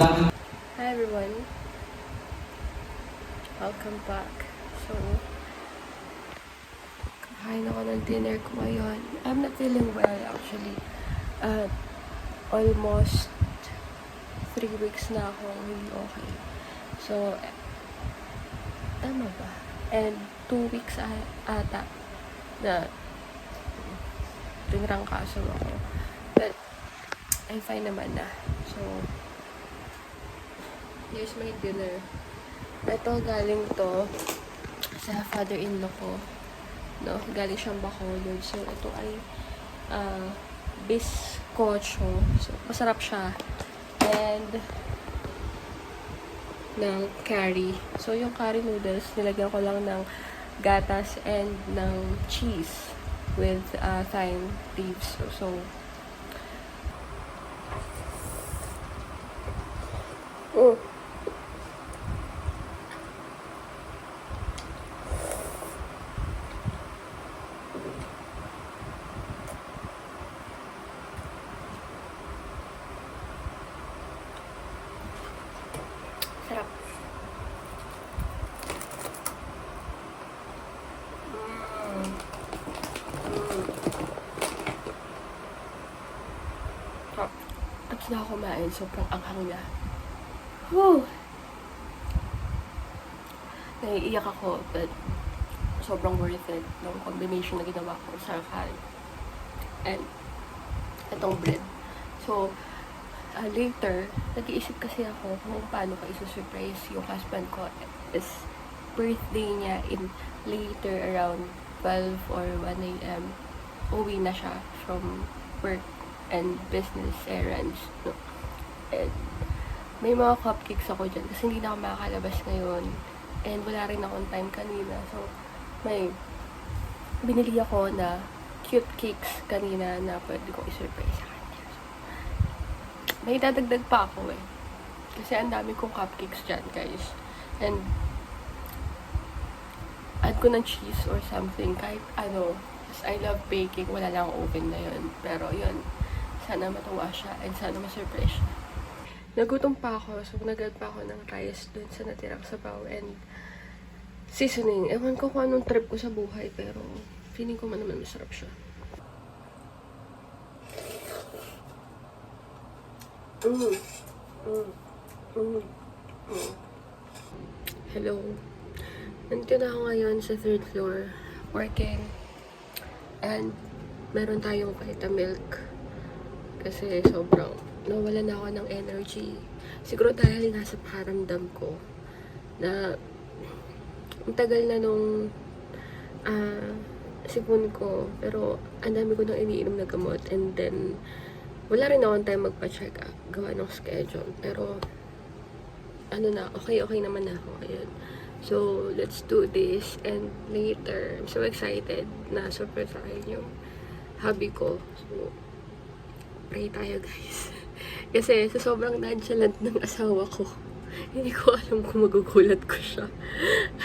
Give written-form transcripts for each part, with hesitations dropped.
Hi everyone, welcome back. So, kakain ako ng dinner ko ngayon. I'm not feeling well actually. Almost 3 weeks na akong hindi okay. So, tama ba? And 2 weeks ata na tinrangkaso ako. But, I'm fine naman na. So, here's my dinner. Ito, galing to sa father-in-law ko. No? Galing siyang Bacolod. So, ito ay bizcocho. So, masarap siya. And, ng curry. So, yung curry noodles, nilagyan ko lang ng gatas and ng cheese with thyme leaves. So, sarap. Sarap. Tapos na ako kumain. Sobrang anghang niya. Whew! Naiiyak ako, but sobrang worth it ng combination na ginawa ko sa curry and itong bread. So, later, nag-iisip kasi ako kung paano ko isusurprise yung husband ko. Is birthday niya in later around 12 or 1 a.m. Uwi na siya from work and business errands. No? And may mga cupcakes ako dyan kasi hindi na ako makakalabas ngayon. And wala rin akong time kanina. So, may binili ako na cute cakes kanina na pwede ko i-surprise sa kanya. So, may dadagdag pa ako eh. Kasi ang dami kong cupcakes dyan, guys. And, add ko ng cheese or something. Kahit ano. Because I love baking. Wala lang ang oven na yun. Pero yun, sana matuwa siya and sana ma-surprise siya. Nagutom pa ako. So, nag-add pa ako ng rice dun sa natirang sabaw and seasoning. Ewan ko kung anong trip ko sa buhay, pero feeling ko man naman masarap siya. Hello. Nandito na ako ngayon sa 3rd floor, working. And meron tayong Vitamilk. Kasi sobrang nawala na ako ng energy. Siguro dahil nasa paramdam ko na ang tagal na nung sipon ko, pero ang dami ko nang iniinom na gamot, and then wala rin akong time magpa-check up, gawa ng schedule, pero ano na, okay naman na ako. Ayun. So, let's do this, and later, I'm so excited na surprisein yung hubby ko. So, pray tayo, guys. Kasi sa sobrang nonchalant ng asawa ko, hindi ko alam kung magugulat ko siya.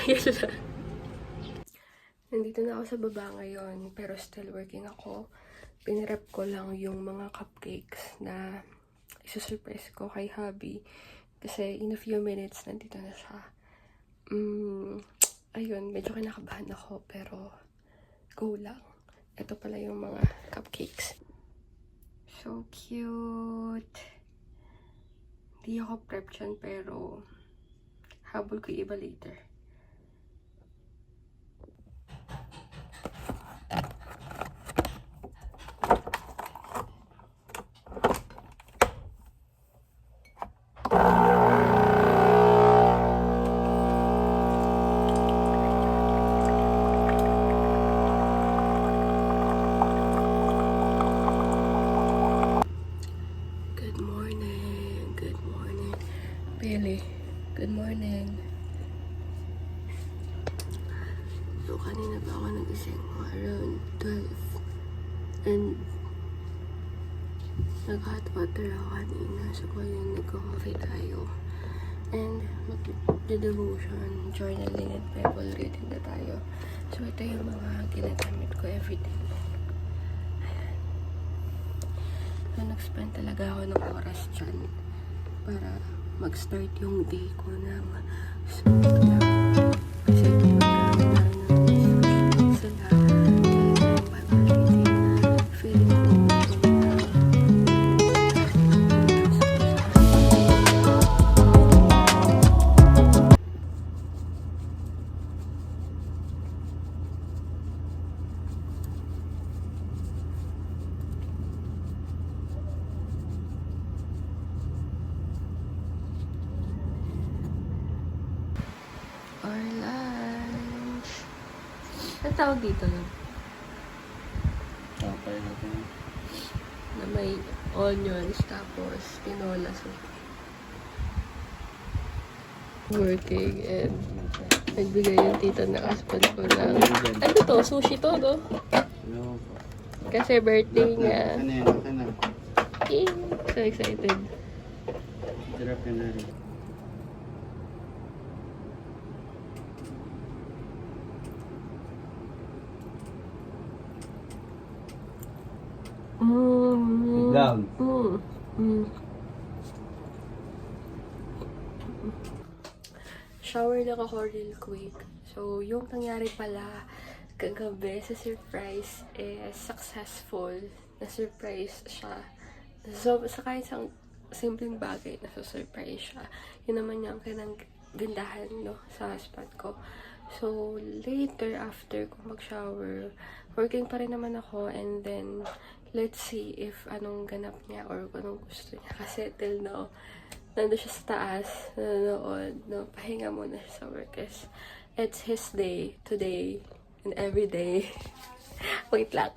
Ayun lang. Nandito na ako sa baba ngayon, pero still working ako. Pinrep ko lang yung mga cupcakes na isusurprise ko kay hubby. Kasi in a few minutes, nandito na siya. Ayun, medyo kinakabahan ako, pero go lang. Ito pala yung mga cupcakes. So cute! Hindi ako prep dyan, pero habol ko iba later. Really, good morning. So, kanina pa ako nagising around 12. And nag-hot water ako kanina. So, ngayon nag-coffee tayo. And mag-devotion, journaling, and Bible reading na tayo. So, ito yung mga ginagamit ko everyday. So, nag-spend talaga ako ng oras dyan para mag-start yung day ko ng smooth lang. Kasi kumakain na ng sila. And while eating, feeling ko or lunch. Ang tawag dito lang? Tapay natin. Na may onions, tapos tinola. So, working and nagbigay yung tita na husband ko ng ano to? Sushi to, no? Ano po? Kasi birthday niya. Ano yan? Ano na? Eh, so excited. Drop ka na rin. Down. Shower lang ako real quick. So, yung nangyari pala kagabi sa surprise is successful. Na-surprise siya. So, sa kahit isang simpleng bagay, nasa-surprise siya. Yun naman yung gandahan, no, sa husband ko. So, later, after ko mag-shower, working pa rin naman ako, and then, let's see if anong ganap niya or anong gusto niya. Kasi till now, nandun siya sa taas, nanonood, no, pahinga muna siya sa work. It's his day, today, and every day. Wait lang.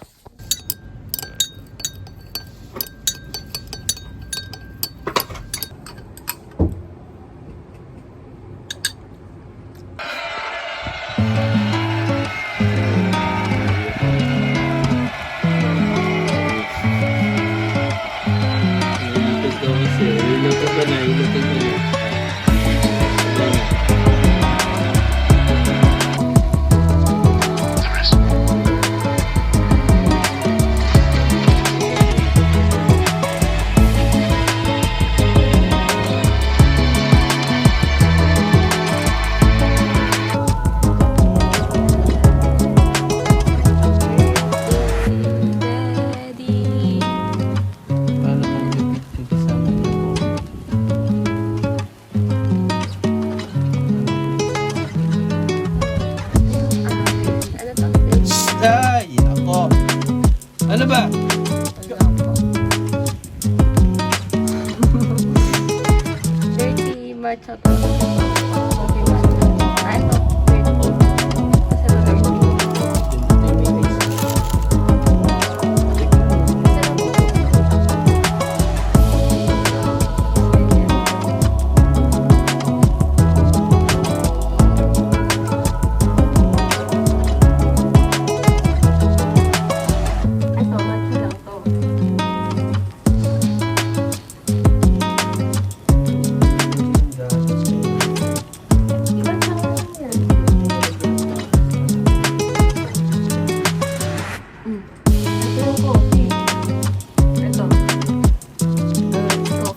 Ilipid ko kasi. Ilipid ko na. Ilipid ko na. Ready? Paano kung kasama niyo? Ano to? Ay! Ako! Ano ba? Dirty matcha to. Okay, matcha. Ah, ito. Dirty. Kasi ito dirty. Ito, matcha lang to. Iba sa yan. Ito yung coffee. Ito. Coffee to. Yung pizza.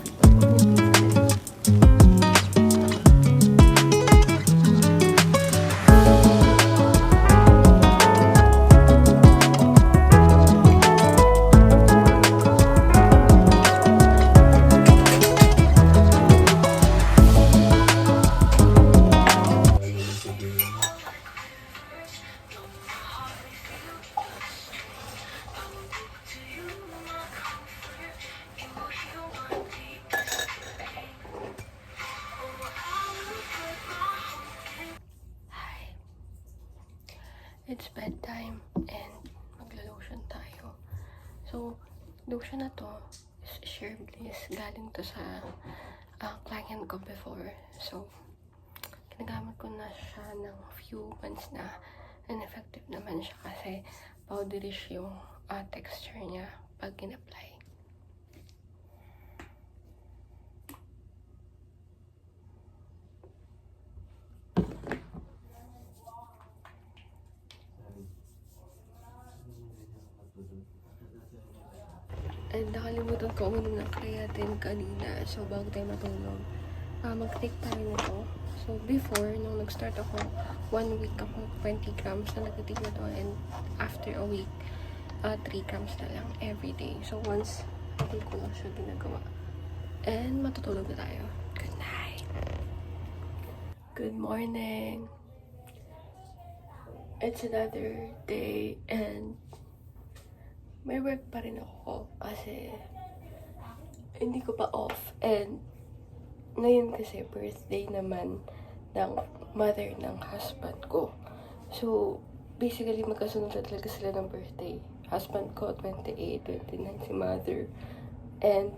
Hi. It's bedtime and maglo-lotion tayo. So, lotion na to is Sheer Bliss. Galing to sa client ko before. So, ginagamit ko na siya ng few months na, and effective naman siya kasi powderish yung texture niya pag in-apply. And nakalimutan ko uminom ng creatine kanina. So, bago tayo matulog, mag-take tayo nito. So, before, nung nag-start ako, 1 week ako, 20 grams na nag-take na to. And after a week, 3 grams na lang every day. So, once, hindi ko lang siya ginagawa. And matutulog na tayo. Good night! Good morning! It's another day and may work pa rin ako kasi hindi ko pa off. And ngayon kasi birthday naman ng mother ng husband ko. So, basically magkasunod na talaga sila ng birthday. Husband ko, 28, 29 si mother. And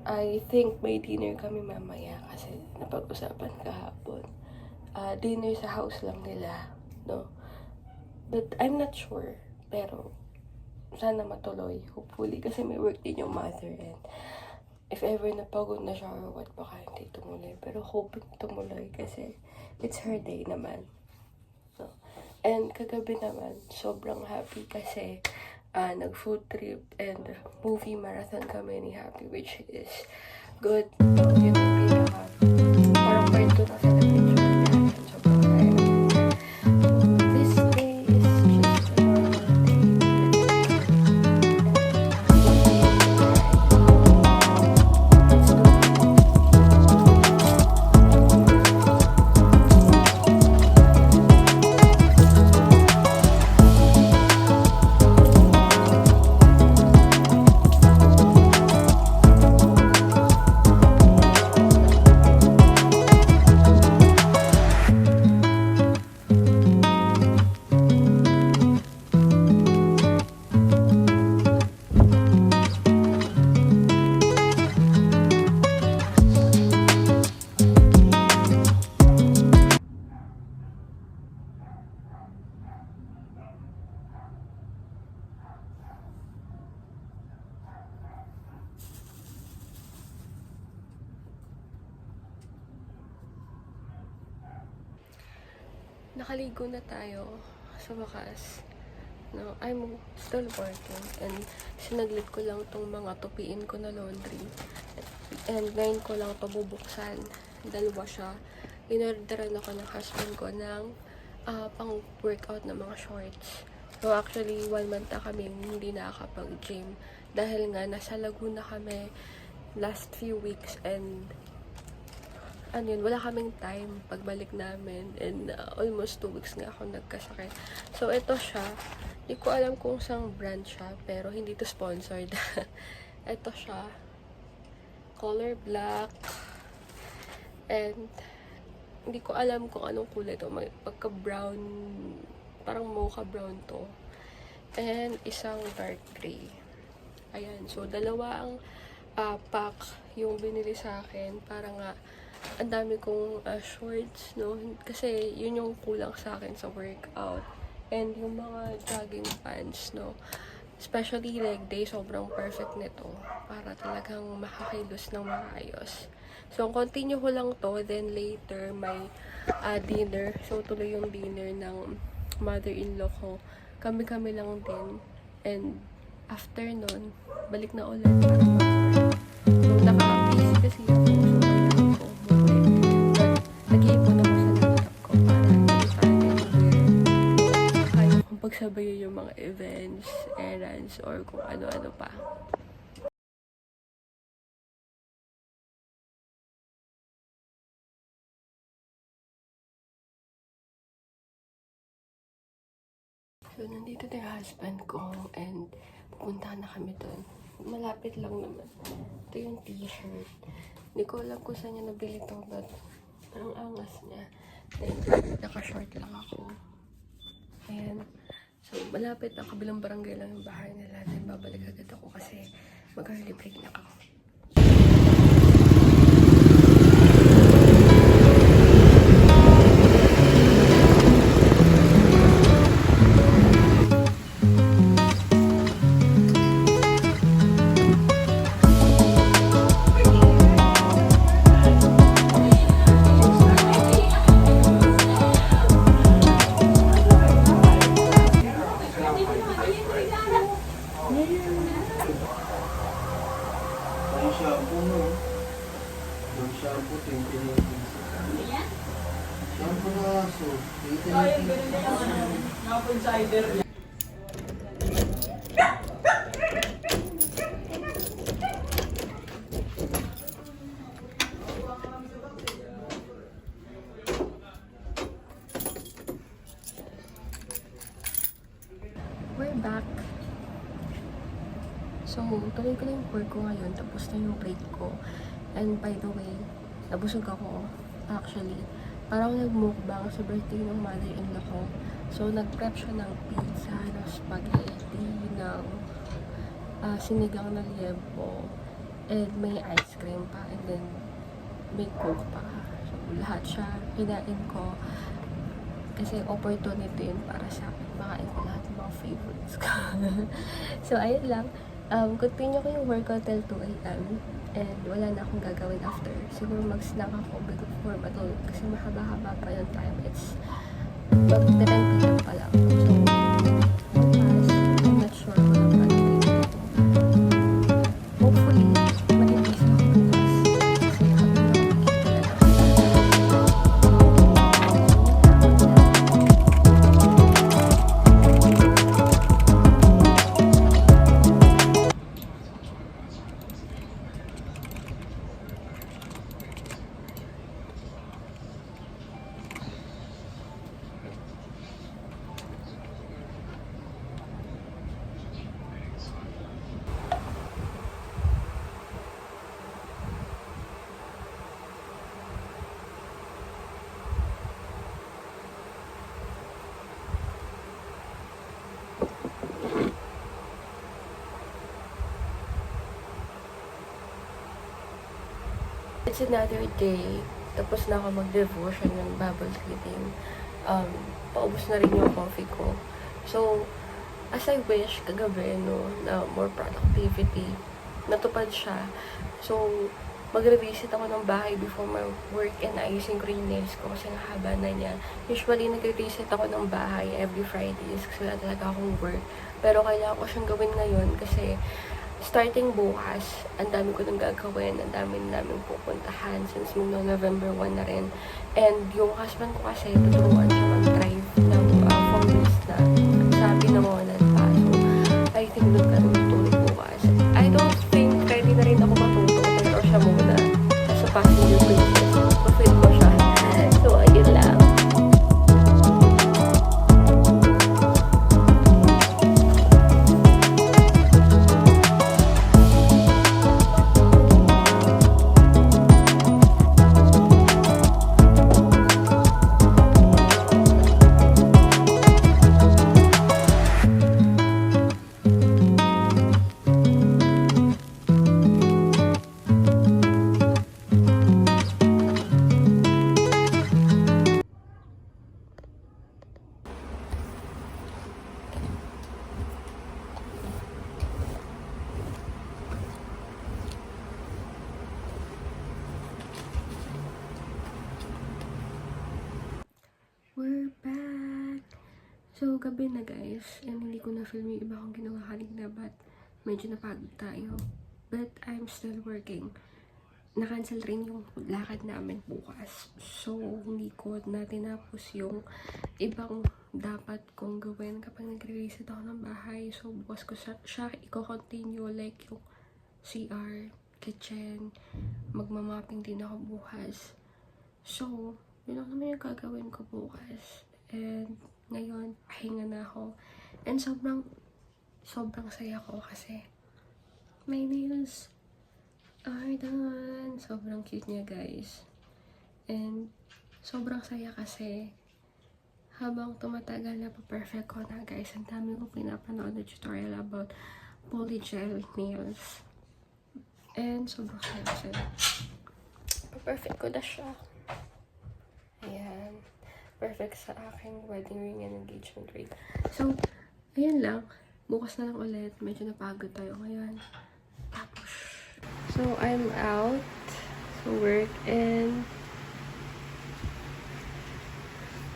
I think may dinner kami mamaya kasi napag-usapan kahapon. Dinner sa house lang nila, no? But I'm not sure. Pero, sana matuloy. Hopefully. Kasi may work din yung mother. And if ever napagod na siya or what, baka hindi tumuloy. Pero hoping tumuloy kasi it's her day naman. So, and kagabi naman, sobrang happy kasi nag-food trip and movie marathon kami ni Happy, which is good. Yun ang pinaka, parang part 2 na celebration natin. Sobrang kaya naman. This day is just a normal day. Let's do it. Nakaligo na tayo sa wakas. No, I'm still working and sinaglit ko lang tong mga tupiin ko na laundry. And ngayon ko lang ito bubuksan. Dalawa siya. In-orderan ako ng husband ko ng pang-workout na mga shorts. So actually, 1 month na kami hindi nakakapag-gym. Dahil nga, nasa Laguna kami last few weeks and wala kaming time pagbalik namin and almost 2 weeks nga ako nagkasakit. So, ito siya. Hindi ko alam kung saan brand siya, pero hindi to sponsored. Ito siya. Color black. And, hindi ko alam kung anong kulay to. May pagka-brown, parang mocha brown to. And, isang dark gray. Ayan. So, dalawa ang pack yung binili sa akin. Para nga, ang dami kong shorts, no? Kasi yun yung kulang sa akin sa workout. And yung mga jogging pants, no? Especially leg day, sobrang perfect nito. Para talagang makakilos ng maayos. So, continue ko lang to. Then later, may dinner. So, tuloy yung dinner ng mother-in-law ko. Kami-kami lang din. And after nun, balik na ulit para mag-work. So, naka-busy kasi ako. Pagsabayin yung mga events, errands, or kung ano-ano pa. So, nandito na yung husband ko and pupunta na kami doon. Malapit lang naman. Ito yung t-shirt. Hindi ko alam kung saan niya nabili ito, but parang angas niya. Then, naka-short lang ako. Ayan. So, malapit na kabilang barangay lang yung bahay nila. Then, babalik agad ako kasi mag-early break na ako. Shampoo, 29 pieces. Shampoo na aso, 29 pieces. We're back. So, tuloy ko na yung work ko ngayon, tapos na yung break ko. And by the way, nabusog ako, actually. Parang nag-mukbang sa birthday ng mother-in-law ko. So, nag-prep siya ng pizza, ng spaghetti, ng sinigang na liempo, and may ice cream pa, and then may coke pa. So, lahat siya kinain ko. Kasi opportunity yun para sa akin. Makain ko lahat ng mga favorites ko. So, ayun lang. Continue ko yung work until 2 a.m. And wala na akong gagawin after. Siguro mag-snack ako before matulog. Kasi mahaba-haba pa yung time. It's mag-10 p.m. pa lang. So, bukas, I'm not sure kung ano pa natin. Hopefully, mag-ibis ako bukas. Kasi habang nakikita It's another day. Tapos na ako mag-devotion ng Bible reading. Paubos na rin yung coffee ko. So, as I wish, kagabi, no, na more productivity, natupad siya. So, magre-visit ako ng bahay before my work and ayusin ko rin yung nails ko kasi haba na niya. Usually, nagre-visit ako ng bahay every Fridays kasi wala talaga akong work. Pero kailangan ko siyang gawin ngayon kasi starting bukas, ang dami ko nang gagawin, ang dami namin pupuntahan since November 1 na rin. And yung husband ko kasi, tuturuan siya mag-drive ng 4 wheels na sabi na mga pa. So, I think doon ka rin tutulog bukas. I don't think ready na rin ako matutulog. Pero siya muna sa passenger princess. Mafeel ko siya. So, ayun lang. We're back! So, gabi na guys. And hindi ko na-film yung iba kong ginawa kanina but medyo napagod tayo. But I'm still working. Na-cancel rin yung lakad namin bukas. So, hindi ko na tinapos yung ibang dapat kong gawin kapag nagre-reset ako ng bahay. So, bukas ko siya i-continue like yung CR, kitchen, magmamapping din ako bukas. So, yun lang naman yung gagawin ko bukas. And ngayon, pahinga na ako. And sobrang saya ko kasi my nails are done. Sobrang cute niya, guys. And sobrang saya kasi habang tumatagal na pa-perfect ko na, guys. Ang dami ko pinapanood na tutorial about polygel nails. And sobrang saya kasi pa-perfect ko na siya. Ayan. Perfect sa aking wedding ring and engagement ring. So, ayan lang. Bukas na lang ulit. Medyo napagod tayo ngayon. Tapos, so, I'm out sa work and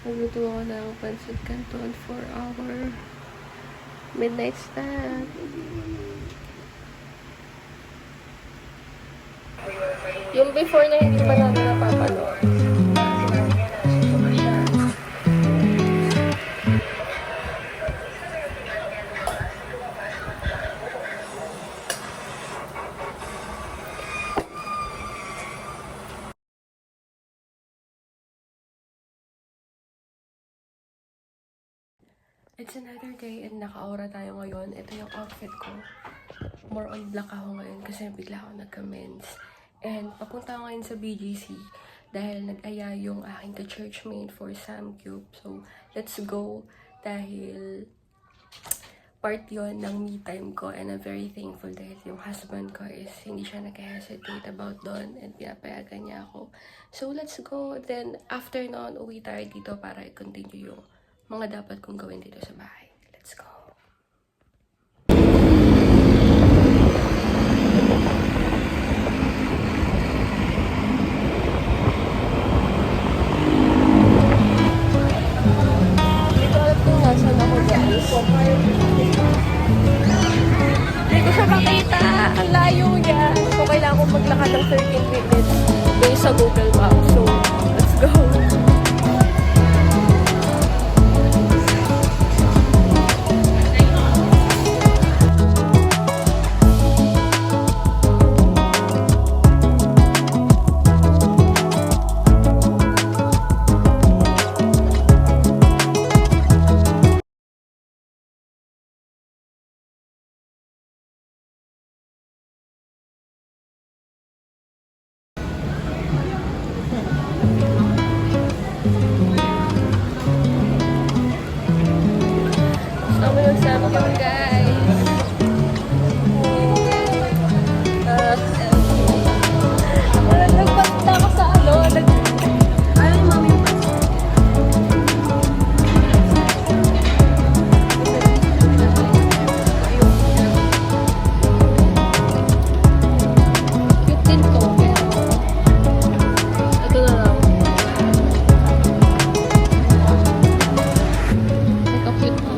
nagluto ako ng pancit canton for our midnight snack. Yung before na hindi pa namin napapanood. It's another day and naka-aura tayo ngayon. Ito yung outfit ko. More on black ako ngayon kasi bigla ako nagka-mens. And papunta ako ngayon sa BGC dahil nag-aya yung aking ka-churchmate for Samcube. So, let's go dahil part yon ng me time ko and I'm very thankful dahil yung husband ko is hindi siya nag-hesitate about doon and pinapayagan niya ako. So, let's go. Then, after noon, uwi tayo dito para i-continue yung mga dapat kong gawin dito sa bahay. Let's go. Hindi ko alam kung nasan ako, guys. Hindi ko siya makita. Ang layo niya. So, kailangan kong maglakad ng 13 minutes based sa Google Maps. So, let's go. Sama yung Samcube, guys. Nagpunta ako sa ano. Ano yung mami yung cute din to. Ito na lang. Ito cute to.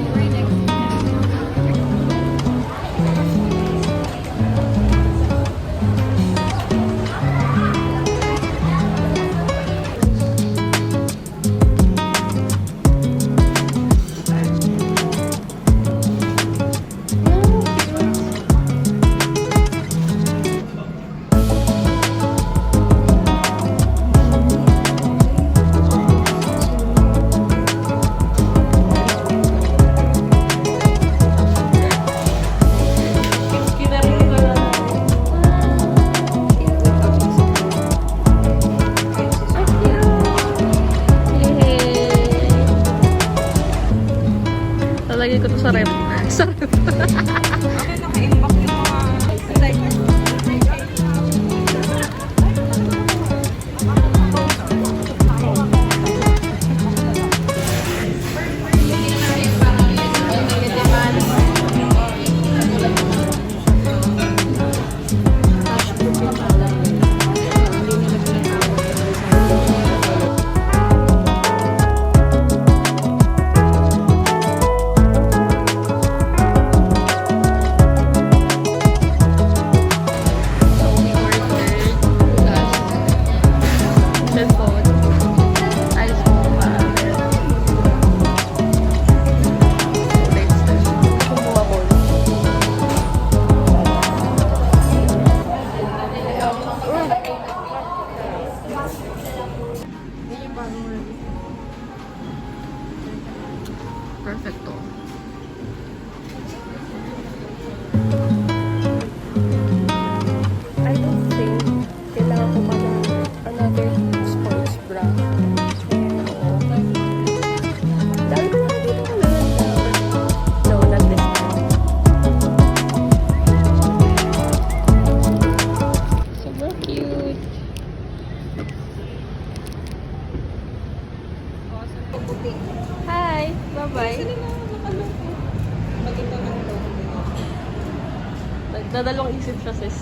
Lalagay ko to sa rep. Sa rep. Perfecto. I don't think kailangan ko pa ng another sports bra. Dahil ko na dito ko na. No, not this time. Super cute. Hi! Bye-bye! Nagdadalawang isip siya, sis.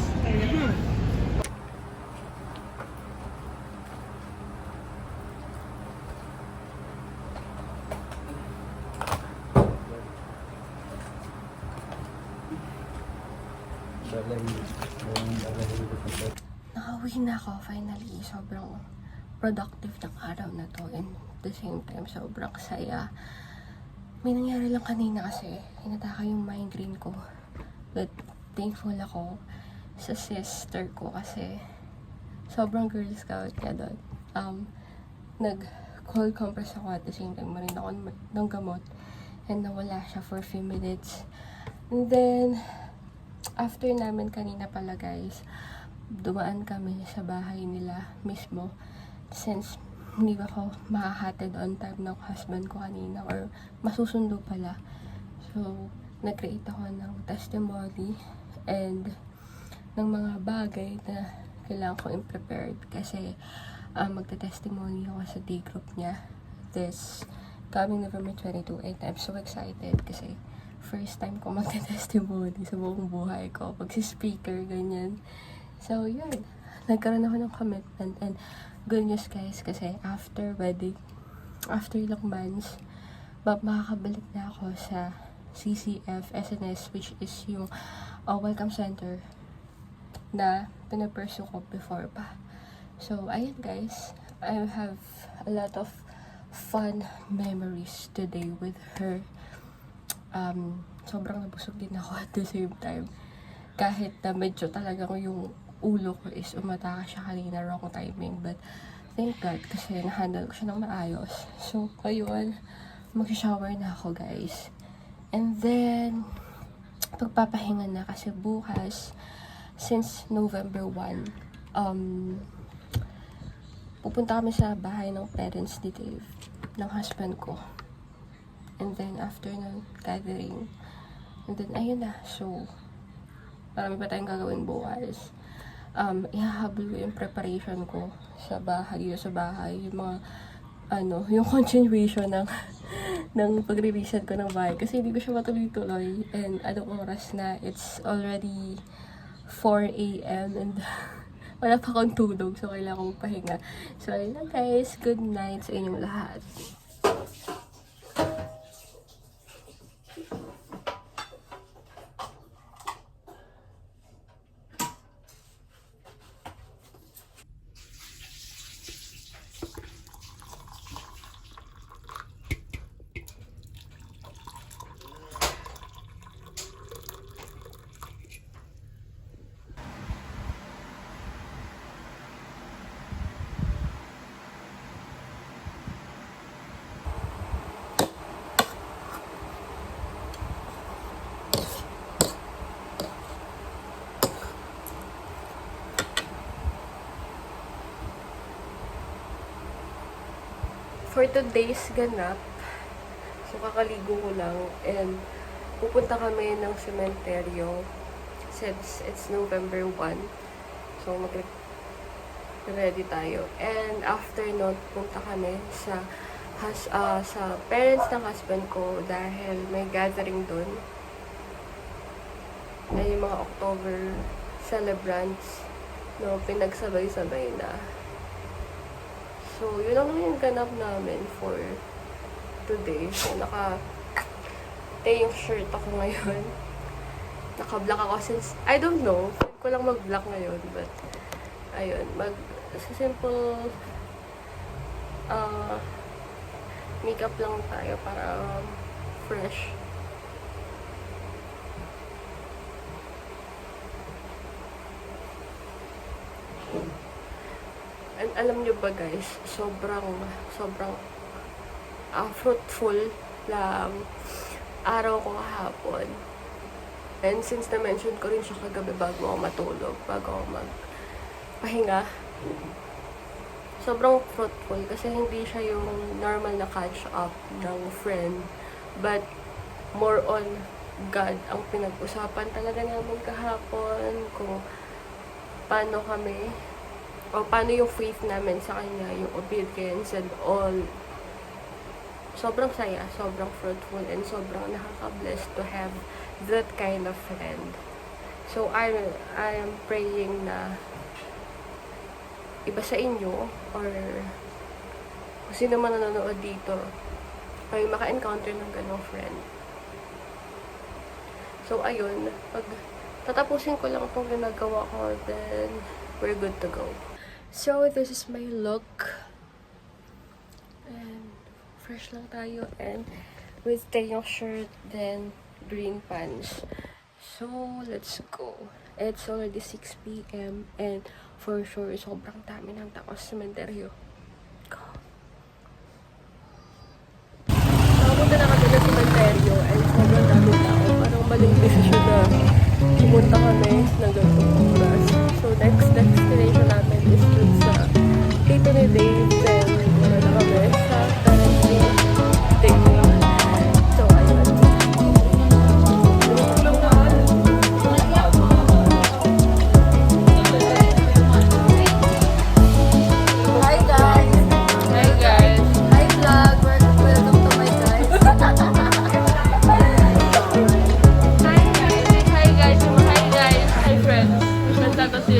Uwi na ako, finally. Sobrang productive ng araw na to. And at the same time, sobrang saya. May nangyari lang kanina kasi, hinataka yung migraine ko. But thankful ako sa sister ko kasi sobrang Girl Scout niya doon. Nag-cold compress ako at the same time, marin ako ng gamot. And nawala siya for a few minutes. And then, after namin kanina pala guys, dumaan kami sa bahay nila mismo. Since hindi ako makahatid on time ng husband ko kanina or masusundo pala. So, nag-create ako ng testimony and ng mga bagay na kailangan ko i-prepared kasi magta-testimony ako sa day group niya this coming November 22 and I'm so excited kasi first time ko magta-testimony sa buong buhay ko. Pag-speaker, ganyan. So, yun. Nagkaroon ako ng commitment and good news guys kasi after wedding, after ilang months, makakabalik na ako sa CCF SNS which is yung welcome center na pinapursue ko before pa. So, ayun guys. I have a lot of fun memories today with her. Sobrang nabusog din ako at the same time. Kahit na medyo talagang yung ulo ko is umataka siya kanina, wrong timing. But, thank God, kasi nahandle ko siya ng maayos. So, ayun, mag-shower na ako, guys. And then, pagpapahinga na kasi bukas, since November 1, pupunta kami sa bahay ng parents ni Dave, ng husband ko. And then, after ng gathering, and then, ayun na. So, marami pa tayong gagawin bukas. Ihahabol ko yung preparation ko sa bahay, yung mga, yung continuation ng pagre-reset ko ng bahay. Kasi hindi ko siya matuloy-tuloy. And anong oras na, it's already 4 a.m. and wala pa akong tulog. So, kailangan kong pahinga. So, ayun lang guys. Good night sa inyong lahat. For today's ganap, so kakaligo ko lang and pupunta kami ng sementeryo since it's November 1. So mag-ready tayo. And after nun, pupunta kami sa parents ng husband ko dahil may gathering dun. Na yung mga October celebrants, no, pinagsabay-sabay na. So, yun lang yung ganap namin for today. So, yung shirt ako ngayon. Naka-black ako since, I don't know, pwede ko lang mag-black ngayon, but, ayun, simple, makeup lang tayo para fresh. And alam nyo ba guys, sobrang fruitful lang araw ko kahapon. And since na-mention ko rin siya kagabi bago ako matulog, bago ako magpahinga, sobrang fruitful kasi hindi siya yung normal na catch up ng friend, but more on God ang pinag-usapan talaga namin kahapon, kung paano kami o paano yung faith namin sa Kanya, yung obedience and all. Sobrang saya, sobrang fruitful, and sobrang nakaka-bless to have that kind of friend. So, I am praying na iba sa inyo, or kung sino man nanonood dito, kayo maka-encounter ng ganong friend. So, ayun, pag tatapusin ko lang itong ginagawa ko, then we're good to go. So, this is my look. And, fresh lang tayo. And, with tayong shirt, then, green pants. So, let's go. It's already 6 p.m. And, for sure, sobrang dami ng tao sa cementerio. Go. Nakapunta na kami ng cementerio and sobrang dami tao. Parang maling desisyon na pumunta kami ng ganitong oras. So, next destination namin is dun sa Tito ni Dave. Then, wala na kami sa parents ni Dave. So, ayun. Hi guys! Hi guys! Hi vlog! Welcome to my guys! Hi guys! Hi guys! Hi guys! Hi friends! Nasa ko si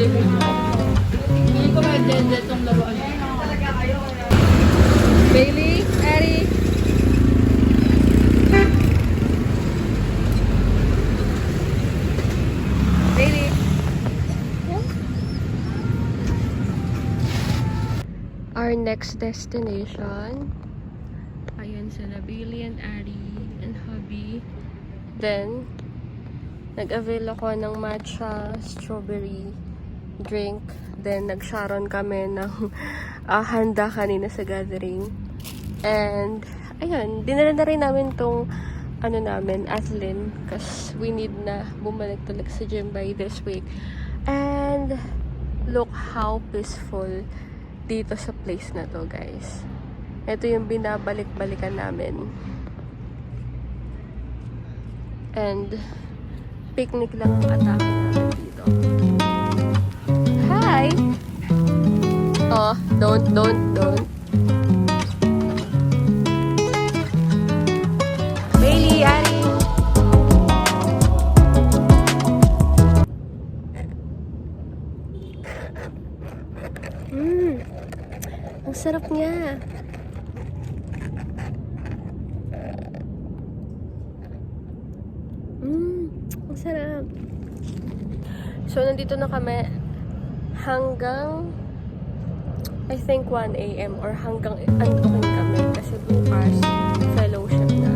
Hindi ko ma-agenda itong laruan. Bailey, Eddie. Bailey. Our next destination. Ayan sila, Bailey and Addie and hubby. Then, nag-avail ako ng matcha strawberry drink. Then, nag-sharon kami ng handa kanina sa gathering. And, ayun, dinala na rin namin tong Athlin. Kasi we need na bumalik talaga sa gym by this week. And, look how peaceful dito sa place na to, guys. Ito yung binabalik-balikan namin. And, picnic lang ang atake namin dito. Hi! Oh, don't. Bailey, Ari! Ang sarap niya. Ang sarap. So, nandito na kami hanggang I think 1 a.m. or hanggang antukin kami kasi bukas fellowship na.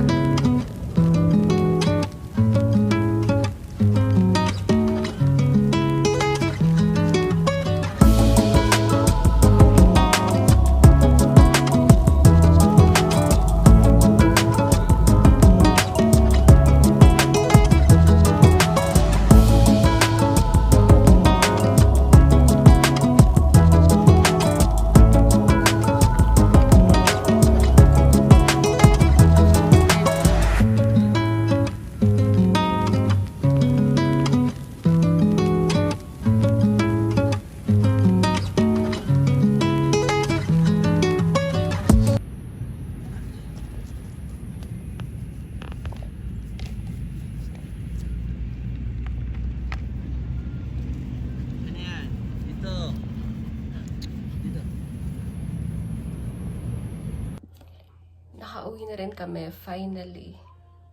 Nakauwi na rin kami, finally.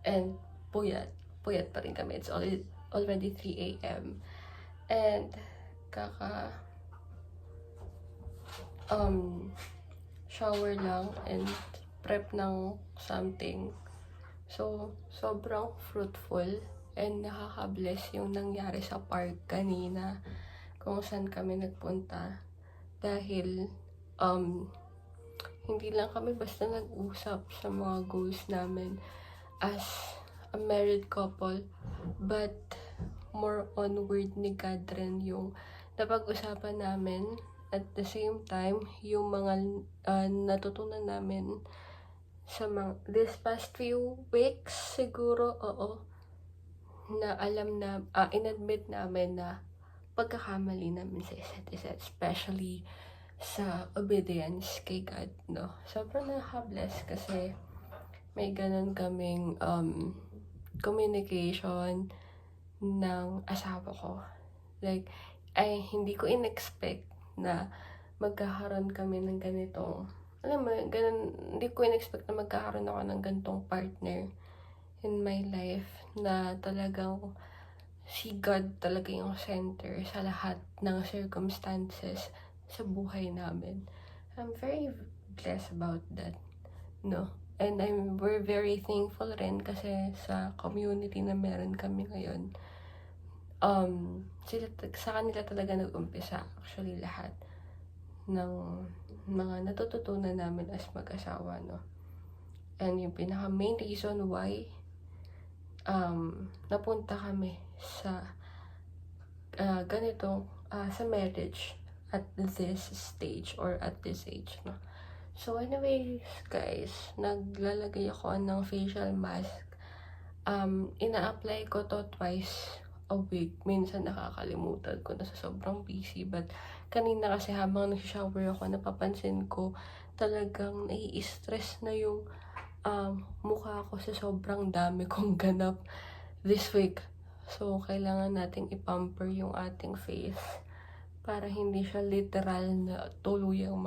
And puyat pa rin kami. It's already 3 a.m. And shower lang and prep ng something. So, sobrang fruitful and nakaka-bless yung nangyari sa park kanina kung saan kami nagpunta. Dahil, hindi lang kami basta nag-usap sa mga goals namin as a married couple, but more on word ni God rin yung napag-usapan namin. At the same time, yung mga natutunan namin sa this past few weeks, siguro, na alam na, inadmit namin na pagkakamali namin sa isa't isa, especially sa obedience kay God, no? Sobrang nakaka-bless kasi may ganun kaming communication ng asawa ko. Like, hindi ko in-expect na magkakaroon kami ng ganitong, alam mo, ganun, hindi ko in-expect na magkakaroon ako ng ganitong partner in my life na talagang si God talaga yung center sa lahat ng circumstances sa buhay namin. I'm very blessed about that, no? And we're very thankful rin kasi sa community na meron kami ngayon. Sa kanila talaga nag-umpisa actually lahat ng mga natututunan namin as mag-asawa, no? And yung pinaka main reason why napunta kami sa ganito sa marriage at this stage or at this age, no? So anyways, guys, naglalagay ako ng facial mask. Ina-apply ko to twice a week. Minsan nakakalimutan ko na sa sobrang busy. But kanina kasi habang nag-shower ako, napapansin ko talagang nai-stress na yung mukha ko sa sobrang dami kong ganap this week. So, kailangan nating ipamper yung ating face para hindi siya literal na tuluyang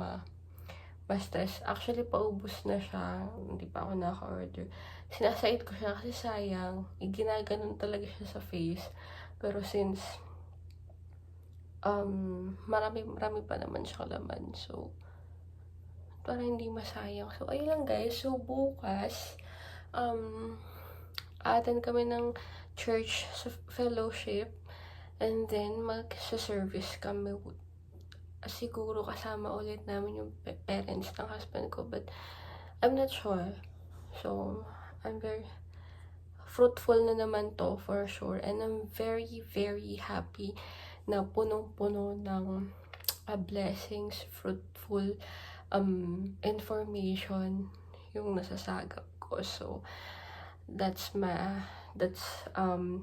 ma-stress. Actually, paubos na siya. Hindi pa ako naka-order. Sinasait ko siya kasi sayang. Ginaganon talaga siya sa face. Pero since marami pa naman siya laman. So, para hindi masayang. So, ayun lang guys. So, bukas, attend kami ng church fellowship. And then, mag-service kami. Siguro kasama ulit namin yung parents ng husband ko. But, I'm not sure. So, I'm very fruitful na naman to for sure. And I'm very, very happy na punong-puno ng blessings, fruitful information yung nasasagap ko. So, that's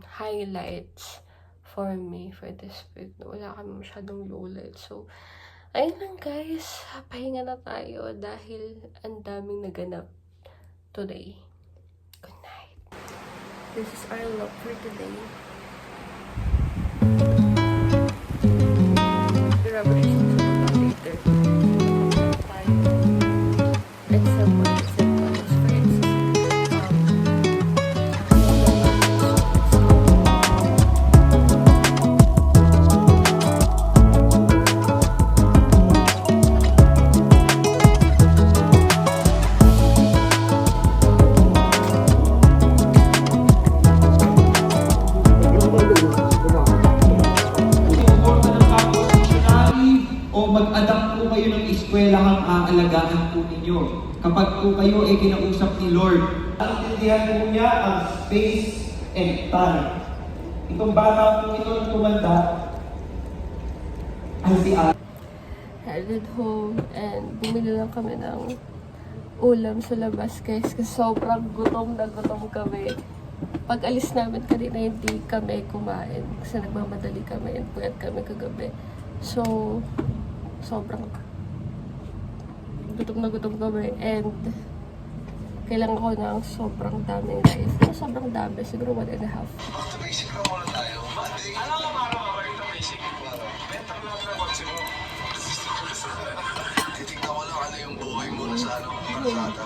highlights for me for this week. Wala kami masyadong lulit. So, ayun lang guys. Pahinga na tayo dahil ang daming naganap today. Good night. This is our look for today. The rubber is later. It's someone it's friends. Mag-adapt po kayo ng eskwelahang aalagaan po ninyo. Kapag po kayo ay kinausap ni Lord. Naintindihan po niya ang space and time. Itong bata po ito na tumanda ay si Al. Headed home and bumili lang kami ng ulam sa labas guys kasi sobrang gutom na gutom kami. Pag alis namin kanina hindi kami kumain kasi nagmamadali kami and puyat kami kagabi. So, sobrang gutom na gutom kami and kailangan ko ng sobrang daming rice. Sobrang dami, siguro 1.5. Basic lang muna tayo. Alam mo ba ito basic? Better lang na kotse mo. Titignan ko lang ano yung buhay mo na sa kalsada.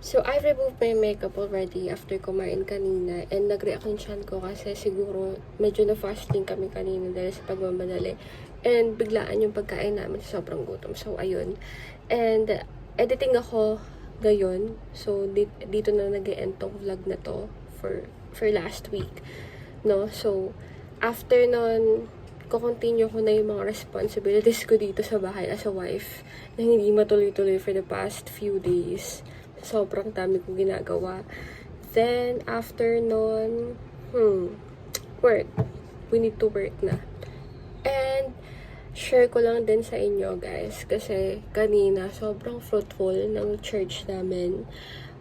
So, I removed my makeup already after kumain kanina and nag-reaction ko kasi siguro medyo na-fasting kami kanina dahil sa pagmamadali and biglaan yung pagkain namin sa sobrang gutom. So, ayun. And editing ako ngayon. So, dito na nag-e-end tong vlog na to for last week. No? So, after nun, ko-continue ko na yung mga responsibilities ko dito sa bahay as a wife na hindi matuloy-tuloy for the past few days. Sobrang dami kong ginagawa. Then, after nun, work. We need to work na. And, share ko lang din sa inyo, guys. Kasi, kanina, sobrang fruitful ng church namin.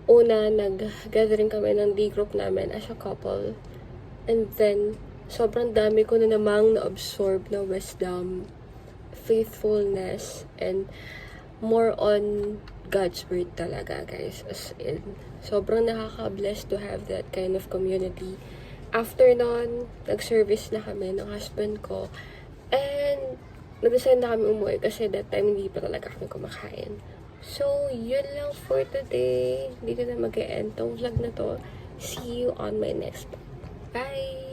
Una, nag-gathering kami ng D-group namin as a couple. And then, sobrang dami ko na namang na-absorb na wisdom, faithfulness, and more on God's word talaga, guys. As in, sobrang nakaka-bless to have that kind of community. After nun, nag-service na kami ng husband ko. And, nag-decide na kami umuwi kasi that time hindi pa talaga kami kumakain. So, yun lang for today. Dito na mag-e-end tong vlog na to. See you on my next vlog. Bye!